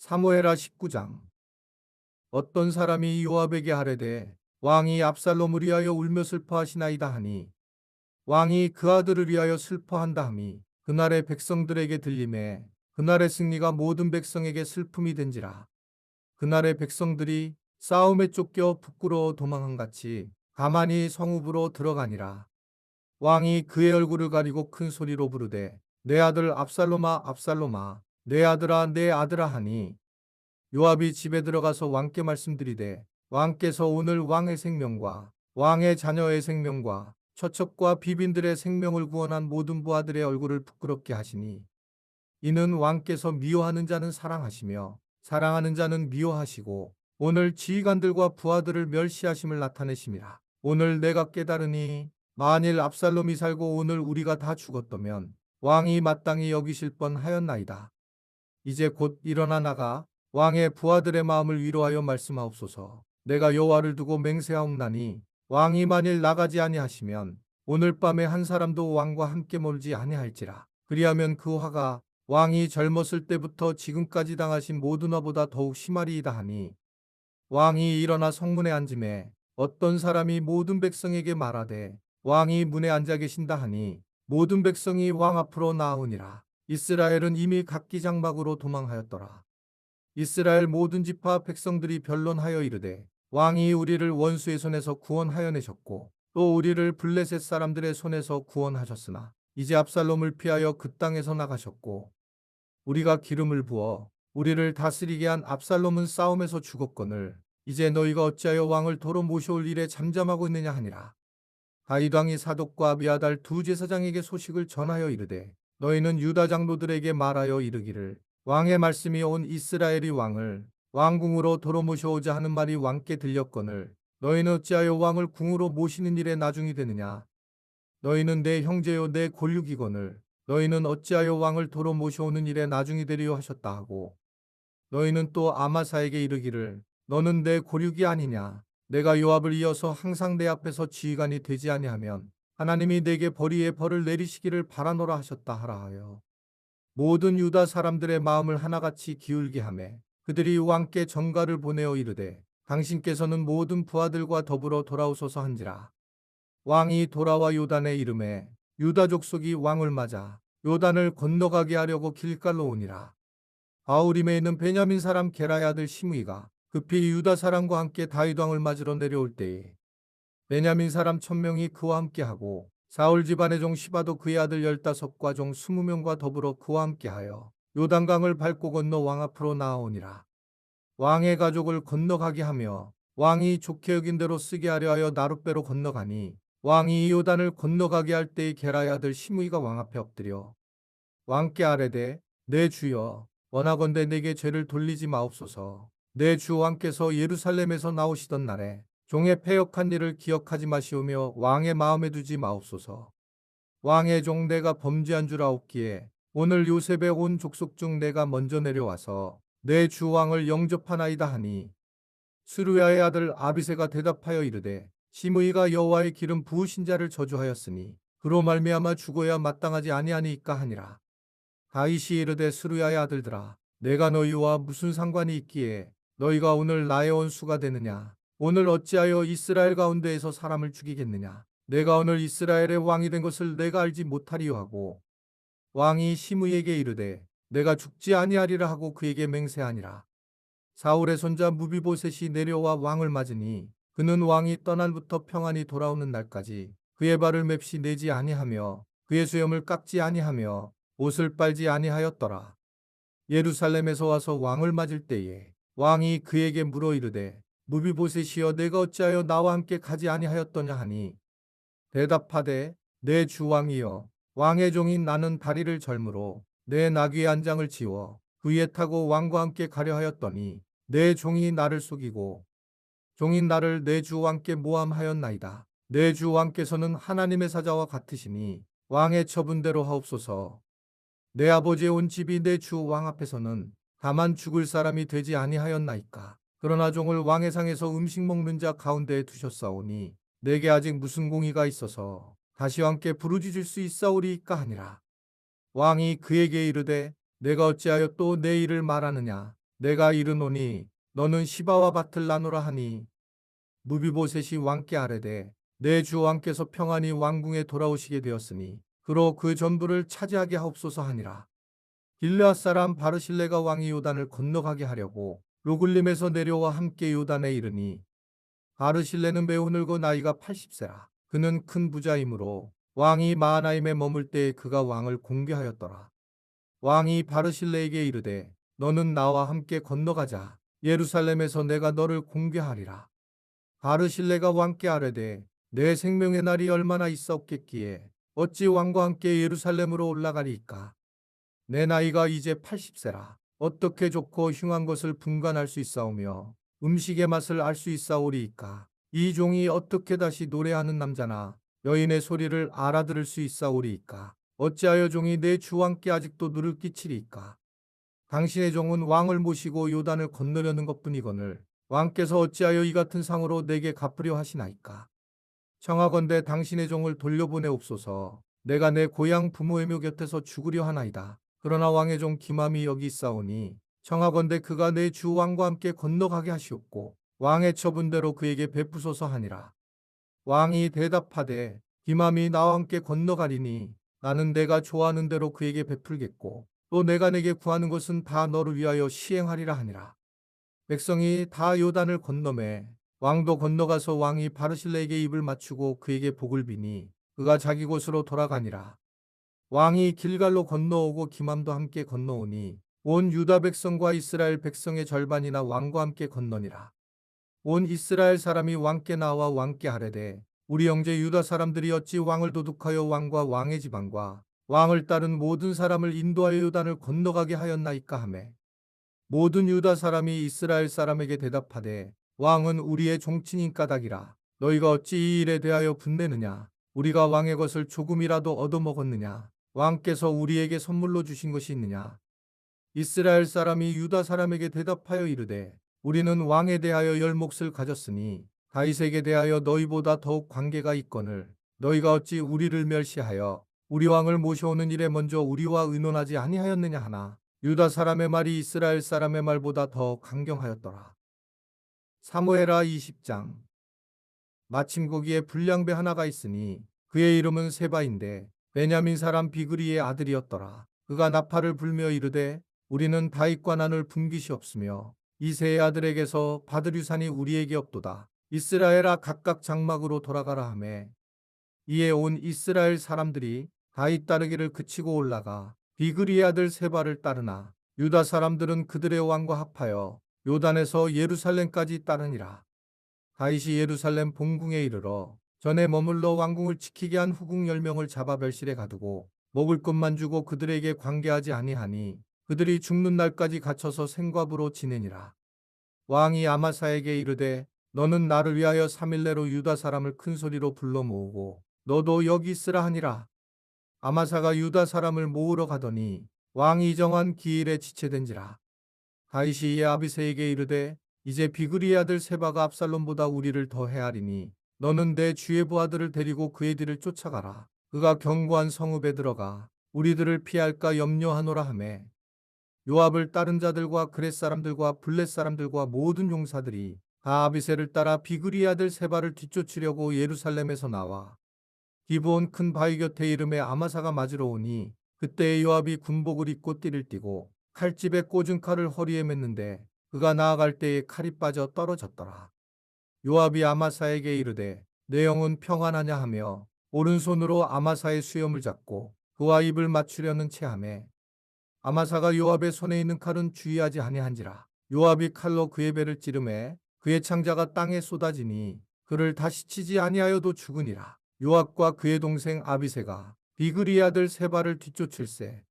사무엘하 19장. 어떤 사람이 요압에게 하려되 왕이 압살롬을 위하여 울며 슬퍼하시나이다 하니 왕이 그 아들을 위하여 슬퍼한다 함이 그날의 백성들에게 들림에 그날의 승리가 모든 백성에게 슬픔이 된지라. 그날의 백성들이 싸움에 쫓겨 부끄러워 도망한 같이 가만히 성읍으로 들어가니라. 왕이 그의 얼굴을 가리고 큰 소리로 부르되 내 아들 압살롬아 압살롬아 내 아들아 내 아들아 하니 요압이 집에 들어가서 왕께 말씀드리되 왕께서 오늘 왕의 생명과 왕의 자녀의 생명과 처첩과 비빈들의 생명을 구원한 모든 부하들의 얼굴을 부끄럽게 하시니 이는 왕께서 미워하는 자는 사랑하시며 사랑하는 자는 미워하시고 오늘 지휘관들과 부하들을 멸시하심을 나타내심이라. 오늘 내가 깨달으니 만일 압살롬이 살고 오늘 우리가 다 죽었다면 왕이 마땅히 여기실 뻔하였나이다. 이제 곧 일어나 나가 왕의 부하들의 마음을 위로하여 말씀하옵소서. 내가 여호와를 두고 맹세하옵나니 왕이 만일 나가지 아니하시면 오늘 밤에 한 사람도 왕과 함께 몰지 아니할지라. 그리하면 그 화가 왕이 젊었을 때부터 지금까지 당하신 모든 화보다 더욱 심하리이다 하니 왕이 일어나 성문에 앉음에 어떤 사람이 모든 백성에게 말하되 왕이 문에 앉아 계신다 하니 모든 백성이 왕 앞으로 나아오니라. 이스라엘은 이미 각기 장막으로 도망하였더라. 이스라엘 모든 지파 백성들이 변론하여 이르되 왕이 우리를 원수의 손에서 구원하여 내셨고 또 우리를 블레셋 사람들의 손에서 구원하셨으나 이제 압살롬을 피하여 그 땅에서 나가셨고 우리가 기름을 부어 우리를 다스리게 한 압살롬은 싸움에서 죽었거늘 이제 너희가 어찌하여 왕을 도로 모셔올 일에 잠잠하고 있느냐 하니라. 다윗 왕이 사독과 아비아달 두 제사장에게 소식을 전하여 이르되 너희는 유다 장로들에게 말하여 이르기를 왕의 말씀이 온 이스라엘이 왕을 왕궁으로 도로 모셔오자 하는 말이 왕께 들렸거늘 너희는 어찌하여 왕을 궁으로 모시는 일에 나중이 되느냐. 너희는 내 형제요 내 골육이거늘 너희는 어찌하여 왕을 도로 모셔오는 일에 나중이 되리요 하셨다 하고 너희는 또 아마사에게 이르기를 너는 내 고륙이 아니냐. 내가 요압을 이어서 항상 내 앞에서 지휘관이 되지 아니하면 하나님이 내게 벌이의 벌을 내리시기를 바라노라 하셨다 하라 하여 모든 유다 사람들의 마음을 하나같이 기울게 하매 그들이 왕께 전가를 보내어 이르되 당신께서는 모든 부하들과 더불어 돌아오소서 한지라. 왕이 돌아와 요단에 이름에 유다 족속이 왕을 맞아 요단을 건너가게 하려고 길갈로 오니라. 바울임에 있는 베냐민 사람 게라의 아들 시므이가 급히 유다 사람과 함께 다윗 왕을 맞으러 내려올 때에 베냐민 사람 1000명이 그와 함께하고 사울 집안의 종 시바도 그의 아들 15과 종 20명과 더불어 그와 함께하여 요단강을 밟고 건너 왕 앞으로 나아오니라. 왕의 가족을 건너가게 하며 왕이 좋게 여긴 대로 쓰게 하려 하여 나룻배로 건너가니 왕이 이 요단을 건너가게 할 때에 게라의 아들 시므이가 왕 앞에 엎드려 왕께 아뢰되 내 주여 원하건대 내게 죄를 돌리지 마옵소서. 내 주 왕께서 예루살렘에서 나오시던 날에 종의 패역한 일을 기억하지 마시오며 왕의 마음에 두지 마옵소서. 왕의 종 내가 범죄한 줄 아옵기에 오늘 요셉의 온 족속 중 내가 먼저 내려와서 내 주 왕을 영접하나이다 하니 스루야의 아들 아비새가 대답하여 이르되 시므이가 여호와의 기름 부으신 자를 저주하였으니 그로 말미암아 죽어야 마땅하지 아니하니이까 하니라. 다윗이 이르되 스루야의 아들들아 내가 너희와 무슨 상관이 있기에 너희가 오늘 나의 원수가 되느냐. 오늘 어찌하여 이스라엘 가운데에서 사람을 죽이겠느냐. 내가 오늘 이스라엘의 왕이 된 것을 내가 알지 못하리요 하고 왕이 시므이에게 이르되 내가 죽지 아니하리라 하고 그에게 맹세하니라. 사울의 손자 무비보셋이 내려와 왕을 맞으니 그는 왕이 떠날부터 평안히 돌아오는 날까지 그의 발을 맵시 내지 아니하며 그의 수염을 깎지 아니하며 옷을 빨지 아니하였더라. 예루살렘에서 와서 왕을 맞을 때에 왕이 그에게 물어 이르되 무비보셋이여 내가 어찌하여 나와 함께 가지 아니하였더냐 하니 대답하되 내 주 왕이여 왕의 종인 나는 다리를 절므로 내 나귀의 안장을 지워 그 위에 타고 왕과 함께 가려 하였더니 내 종이 나를 속이고 종인 나를 내 주 왕께 모함하였나이다. 내 주 왕께서는 하나님의 사자와 같으시니 왕의 처분대로 하옵소서. 내 아버지의 온 집이 내 주 왕 앞에서는 다만 죽을 사람이 되지 아니하였나이까. 그러나 종을 왕의 상에서 음식 먹는 자 가운데에 두셨사오니 내게 아직 무슨 공의가 있어서 다시 왕께 부르짖을 수 있사오리이까 하니라. 왕이 그에게 이르되 내가 어찌하여 또 내 일을 말하느냐. 내가 이르노니 너는 시바와 밭을 나누라 하니 무비보셋이 왕께 아뢰되 내 주 왕께서 평안히 왕궁에 돌아오시게 되었으니 그로 그 전부를 차지하게 하옵소서 하니라. 길르앗 사람 바르실레가 왕이 요단을 건너가게 하려고 로글림에서 내려와 함께 요단에 이르니 바르실레는 매우 늙어 나이가 80세라. 그는 큰 부자이므로 왕이 마하나임에 머물 때에 그가 왕을 공개하였더라. 왕이 바르실레에게 이르되 너는 나와 함께 건너가자. 예루살렘에서 내가 너를 공개하리라. 바르실레가 왕께 아뢰되 내 생명의 날이 얼마나 있사옵겠기에 어찌 왕과 함께 예루살렘으로 올라가리이까. 내 나이가 이제 80세라. 어떻게 좋고 흉한 것을 분간할 수 있사오며 음식의 맛을 알 수 있사오리이까. 이 종이 어떻게 다시 노래하는 남자나 여인의 소리를 알아들을 수 있사오리이까. 어찌하여 종이 내 주왕께 아직도 누를 끼치리이까. 당신의 종은 왕을 모시고 요단을 건너려는 것뿐이거늘 왕께서 어찌하여 이 같은 상으로 내게 갚으려 하시나이까. 청하건대 당신의 종을 돌려보내옵소서. 내가 내 고향 부모의 묘 곁에서 죽으려 하나이다. 그러나 왕의 종 기맘이 여기 있사오니 청하건대 그가 내 주 왕과 함께 건너가게 하시옵고 왕의 처분대로 그에게 베푸소서 하니라. 왕이 대답하되 기맘이 나와 함께 건너가리니 나는 내가 좋아하는 대로 그에게 베풀겠고 또 내가 내게 구하는 것은 다 너를 위하여 시행하리라 하니라. 백성이 다 요단을 건너매 왕도 건너가서 왕이 바르실레에게 입을 맞추고 그에게 복을 비니 그가 자기 곳으로 돌아가니라. 왕이 길갈로 건너오고 기맘도 함께 건너오니 온 유다 백성과 이스라엘 백성의 절반이나 왕과 함께 건너니라. 온 이스라엘 사람이 왕께 나와 왕께 아뢰되 우리 형제 유다 사람들이 어찌 왕을 도둑하여 왕과 왕의 지방과 왕을 따른 모든 사람을 인도하여 요단을 건너가게 하였나이까 하매 모든 유다 사람이 이스라엘 사람에게 대답하되 왕은 우리의 종친인 까닭이라. 너희가 어찌 이 일에 대하여 분내느냐. 우리가 왕의 것을 조금이라도 얻어먹었느냐. 왕께서 우리에게 선물로 주신 것이 있느냐. 이스라엘 사람이 유다 사람에게 대답하여 이르되 우리는 왕에 대하여 열 몫을 가졌으니 다윗에게 대하여 너희보다 더욱 관계가 있거늘 너희가 어찌 우리를 멸시하여 우리 왕을 모셔오는 일에 먼저 우리와 의논하지 아니하였느냐 하나. 유다 사람의 말이 이스라엘 사람의 말보다 더 강경하였더라. 사무엘하 20장. 마침 거기에 불량배 하나가 있으니 그의 이름은 세바인데 베냐민 사람 비그리의 아들이었더라. 그가 나팔을 불며 이르되 우리는 다윗과 나눌 분깃이 없으며 이새의 아들에게서 받을 유산이 우리에게 없도다. 이스라엘아 각각 장막으로 돌아가라 하매 이에 온 이스라엘 사람들이 다윗 따르기를 그치고 올라가 비그리의 아들 세바를 따르나 유다 사람들은 그들의 왕과 합하여 요단에서 예루살렘까지 따르니라. 다윗이 예루살렘 본궁에 이르러 전에 머물러 왕궁을 지키게 한 후궁 10명을 잡아 멸실에 가두고 먹을 것만 주고 그들에게 관계하지 아니하니 그들이 죽는 날까지 갇혀서 생과부로 지내니라. 왕이 아마사에게 이르되 너는 나를 위하여 3일 내로 유다 사람을 큰 소리로 불러 모으고 너도 여기 있으라 하니라. 아마사가 유다 사람을 모으러 가더니 왕이 정한 기일에 지체된지라. 다윗이 이에 아비새에게 이르되 이제 비그리의 아들 세바가 압살롬보다 우리를 더 헤아리니 너는 내 주의 부하들을 데리고 그의 뒤를 쫓아가라. 그가 견고한 성읍에 들어가 우리들을 피할까 염려하노라 하매 요압을 따른 자들과 그렛 사람들과 블렛 사람들과 모든 용사들이 다 아비새를 따라 비그리의 아들 세바를 뒤쫓으려고 예루살렘에서 나와 기브온 큰 바위 곁에 이름에 아마사가 맞으러 오니 그때에 요압이 군복을 입고 띠를 띠고 칼집에 꽂은 칼을 허리에 맸는데 그가 나아갈 때에 칼이 빠져 떨어졌더라. 요압이 아마사에게 이르되 내 영은 평안하냐 하며 오른손으로 아마사의 수염을 잡고 그와 입을 맞추려는 체하매 아마사가 요압의 손에 있는 칼은 주의하지 아니한지라. 요압이 칼로 그의 배를 찌르매 그의 창자가 땅에 쏟아지니 그를 다시 치지 아니하여도 죽으니라. 요압과 그의 동생 아비새가 비그리의 아들 세바를 뒤쫓을세.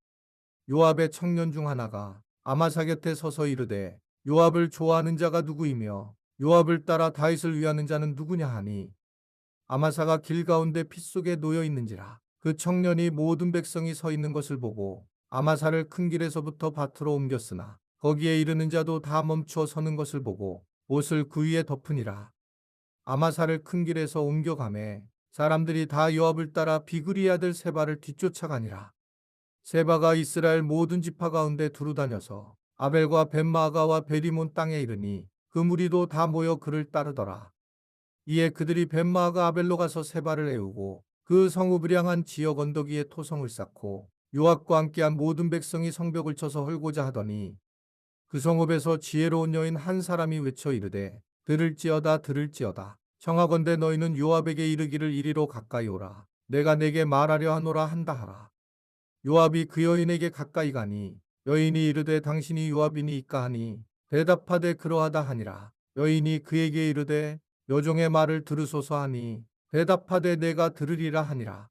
요압의 청년 중 하나가 아마사 곁에 서서 이르되 요압을 좋아하는 자가 누구이며 요압을 따라 다윗을 위하는 자는 누구냐 하니 아마사가 길 가운데 피 속에 놓여 있는지라. 그 청년이 모든 백성이 서 있는 것을 보고 아마사를 큰 길에서부터 밭으로 옮겼으나 거기에 이르는 자도 다 멈추어 서는 것을 보고 옷을 그 위에 덮으니라. 아마사를 큰 길에서 옮겨가매 사람들이 다 요압을 따라 비그리의 아들 세바를 뒤쫓아가니라. 세바가 이스라엘 모든 지파 가운데 두루 다녀서 아벨과 벳마아가와 베리몬 땅에 이르니 그 무리도 다 모여 그를 따르더라. 이에 그들이 벳마아가 아벨로 가서 세바를 애우고 그 성읍이량한 지역 언덕 위에 토성을 쌓고 요압과 함께한 모든 백성이 성벽을 쳐서 헐고자 하더니 그 성읍에서 지혜로운 여인 한 사람이 외쳐 이르되 들을지어다 들을지어다 청하건대 너희는 요압에게 이르기를 이리로 가까이 오라 내가 내게 말하려 하노라 한다 하라. 요압이 그 여인에게 가까이 가니 여인이 이르되 당신이 요압이니이까 하니 대답하되 그러하다 하니라. 여인이 그에게 이르되 여종의 말을 들으소서 하니 대답하되 내가 들으리라 하니라.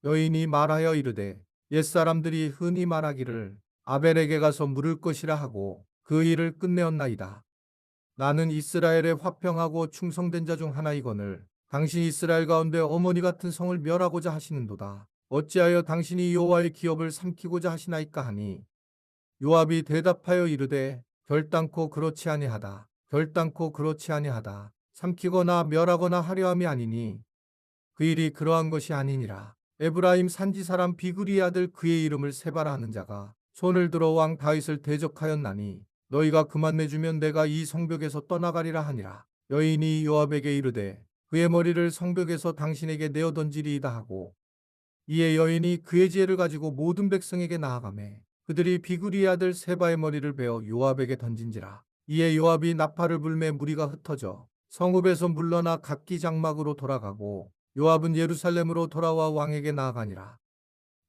여인이 말하여 이르되 옛사람들이 흔히 말하기를 아벨에게 가서 물을 것이라 하고 그 일을 끝내었나이다. 나는 이스라엘의 화평하고 충성된 자 중 하나이거늘 당신이 이스라엘 가운데 어머니 같은 성을 멸하고자 하시는도다. 어찌하여 당신이 여호와의 기업을 삼키고자 하시나이까 하니 요압이 대답하여 이르되 결단코 그렇지 아니하다. 결단코 그렇지 아니하다. 삼키거나 멸하거나 하려 함이 아니니 그 일이 그러한 것이 아니니라. 에브라임 산지 사람 비그리의 아들 그의 이름을 세바라 하는 자가 손을 들어 왕 다윗을 대적하였나니 너희가 그만 내주면 내가 이 성벽에서 떠나가리라 하니라. 여인이 요압에게 이르되 그의 머리를 성벽에서 당신에게 내어 던지리이다 하고 이에 여인이 그의 지혜를 가지고 모든 백성에게 나아가매 그들이 비그리의 아들 세바의 머리를 베어 요압에게 던진지라. 이에 요압이 나팔을 불매 무리가 흩어져 성읍에서 물러나 각기 장막으로 돌아가고 요압은 예루살렘으로 돌아와 왕에게 나아가니라.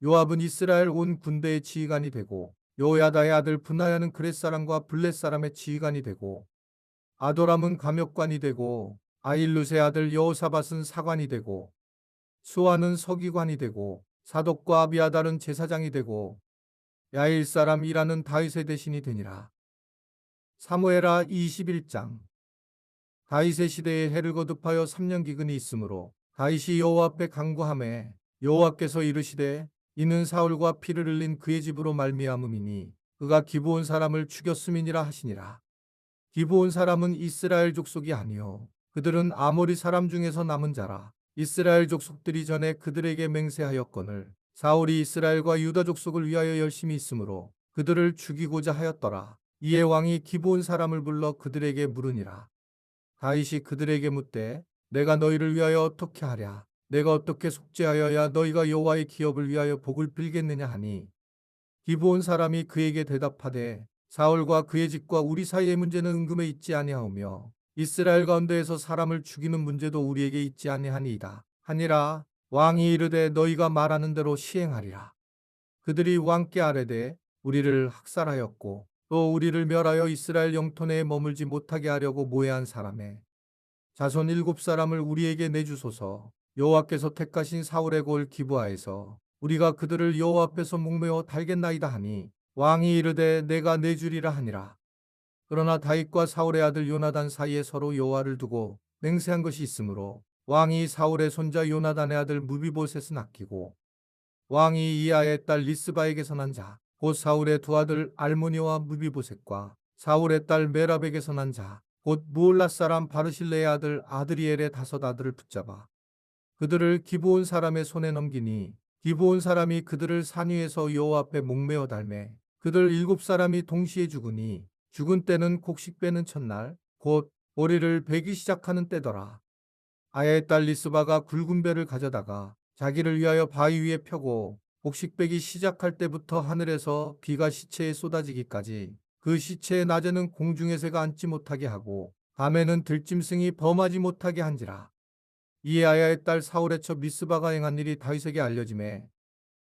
요압은 이스라엘 온 군대의 지휘관이 되고 요야다의 아들 분하야는 그렛 사람과 블렛 사람의 지휘관이 되고 아도람은 감역관이 되고 아일룻의 아들 여호사밧은 사관이 되고 수아는 서기관이 되고 사독과 아비아달은 제사장이 되고 야일 사람 이라는 다윗의 대신이 되니라. 사무엘하 21장. 다윗의 시대에 해를 거듭하여 3년 기근이 있으므로 다윗이 여호와 앞에 간구하매 여호와께서 이르시되 이는 사울과 피를 흘린 그의 집으로 말미암음이니 그가 기브온 사람을 죽였음이니라 하시니라. 기브온 사람은 이스라엘 족속이 아니요 그들은 아모리 사람 중에서 남은 자라. 이스라엘 족속들이 전에 그들에게 맹세하였거늘 사울이 이스라엘과 유다 족속을 위하여 열심히 있으므로 그들을 죽이고자 하였더라. 이에 왕이 기브온 사람을 불러 그들에게 물으니라. 다윗이 그들에게 묻되 내가 너희를 위하여 어떻게 하랴? 내가 어떻게 속죄하여야 너희가 여호와의 기업을 위하여 복을 빌겠느냐 하니 기브온 사람이 그에게 대답하되 사울과 그의 집과 우리 사이의 문제는 은금에 있지 아니하오며 이스라엘 가운데에서 사람을 죽이는 문제도 우리에게 있지 아니하니이다 하니라. 왕이 이르되 너희가 말하는 대로 시행하리라. 그들이 왕께 아뢰되 우리를 학살하였고 또 우리를 멸하여 이스라엘 영토 내에 머물지 못하게 하려고 모해한 사람의 자손 7사람을 우리에게 내주소서. 여호와께서 택하신 사울의 골 기브아에서 우리가 그들을 여호와 앞에서 목매어 달겠나이다 하니 왕이 이르되 내가 내주리라 하니라. 그러나 다윗과 사울의 아들 요나단 사이에 서로 여호와를 두고 맹세한 것이 있으므로 왕이 사울의 손자 요나단의 아들 무비보셋은 아끼고 왕이 이아의 딸 리스바에게서 난 자 곧 사울의 두 아들 알모니와 무비보셋과 사울의 딸 메랍에게서 난 자 곧 무올라 사람 바르실레의 아들 아드리엘의 5 아들을 붙잡아 그들을 기브온 사람의 손에 넘기니 기브온 사람이 그들을 산 위에서 여호와 앞에 목매어 달매 그들 7사람이 동시에 죽으니 죽은 때는 곡식 빼는 첫날 곧 보리를 베기 시작하는 때더라. 아야의 딸 리스바가 굵은 배를 가져다가 자기를 위하여 바위 위에 펴고 곡식 빼기 시작할 때부터 하늘에서 비가 시체에 쏟아지기까지 그 시체의 낮에는 공중의 새가 앉지 못하게 하고 밤에는 들짐승이 범하지 못하게 한지라. 이에 아야의 딸 사울의 첩 미스바가 행한 일이 다윗에게 알려지매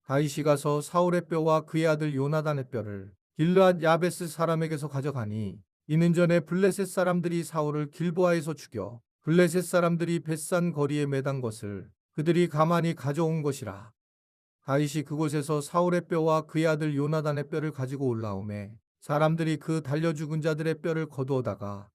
다윗이 가서 사울의 뼈와 그의 아들 요나단의 뼈를 길르앗 야베스 사람에게서 가져가니 이는 전에 블레셋 사람들이 사울을 길보아에서 죽여 블레셋 사람들이 벳산 거리에 매단 것을 그들이 가만히 가져온 것이라. 다윗이 그곳에서 사울의 뼈와 그의 아들 요나단의 뼈를 가지고 올라오매 사람들이 그 달려 죽은 자들의 뼈를 거두어다가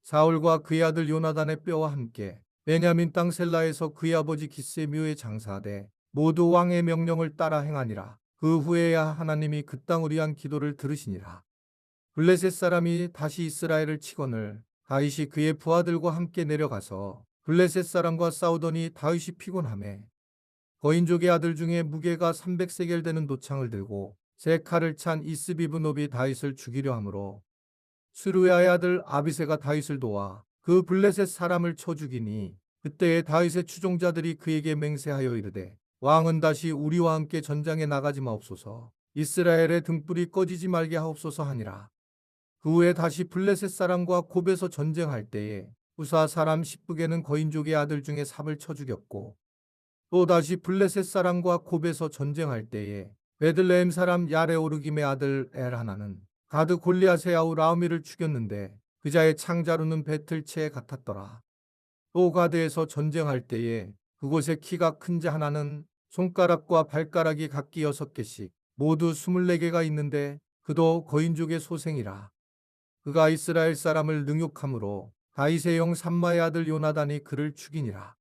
사울과 그의 아들 요나단의 뼈와 함께 베냐민 땅 셀라에서 그의 아버지 기스의 묘에 장사하되 모두 왕의 명령을 따라 행하니라. 그 후에야 하나님이 그 땅을 위한 기도를 들으시니라. 블레셋 사람이 다시 이스라엘을 치거늘 다윗이 그의 부하들과 함께 내려가서 블레셋 사람과 싸우더니 다윗이 피곤하매 거인족의 아들 중에 무게가 300세겔 되는 도창을 들고 세 칼을 찬 이스비브노비 다윗을 죽이려 하므로 스루야의 아들 아비새가 다윗을 도와 그 블레셋 사람을 쳐 죽이니 그때에 다윗의 추종자들이 그에게 맹세하여 이르되 왕은 다시 우리와 함께 전장에 나가지 마옵소서. 이스라엘의 등불이 꺼지지 말게 하옵소서 하니라. 그 후에 다시 블레셋 사람과 곱에서 전쟁할 때에 우사 사람 십북에는 거인족의 아들 중에 삽을 쳐 죽였고 또 다시 블레셋 사람과 곱에서 전쟁할 때에 베들레헴 사람 야레오르김의 아들 엘하나는 가드 골리앗의 아우 라우미를 죽였는데 그자의 창자루는 배틀채에 같았더라. 또 가드에서 전쟁할 때에 그곳에 키가 큰 자 하나는 손가락과 발가락이 각기 6개씩 모두 24개가 있는데 그도 거인족의 소생이라. 그가 이스라엘 사람을 능욕함으로 다윗의 영 삼마의 아들 요나단이 그를 죽이니라.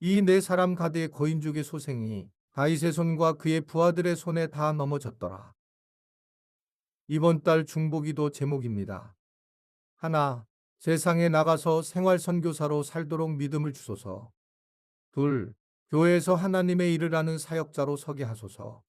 이 네 사람 가드의 거인족의 소생이 다윗의 손과 그의 부하들의 손에 다 넘어졌더라. 이번 달 중보기도 제목입니다. 하나, 세상에 나가서 생활 선교사로 살도록 믿음을 주소서. 둘, 교회에서 하나님의 일을 하는 사역자로 서게 하소서.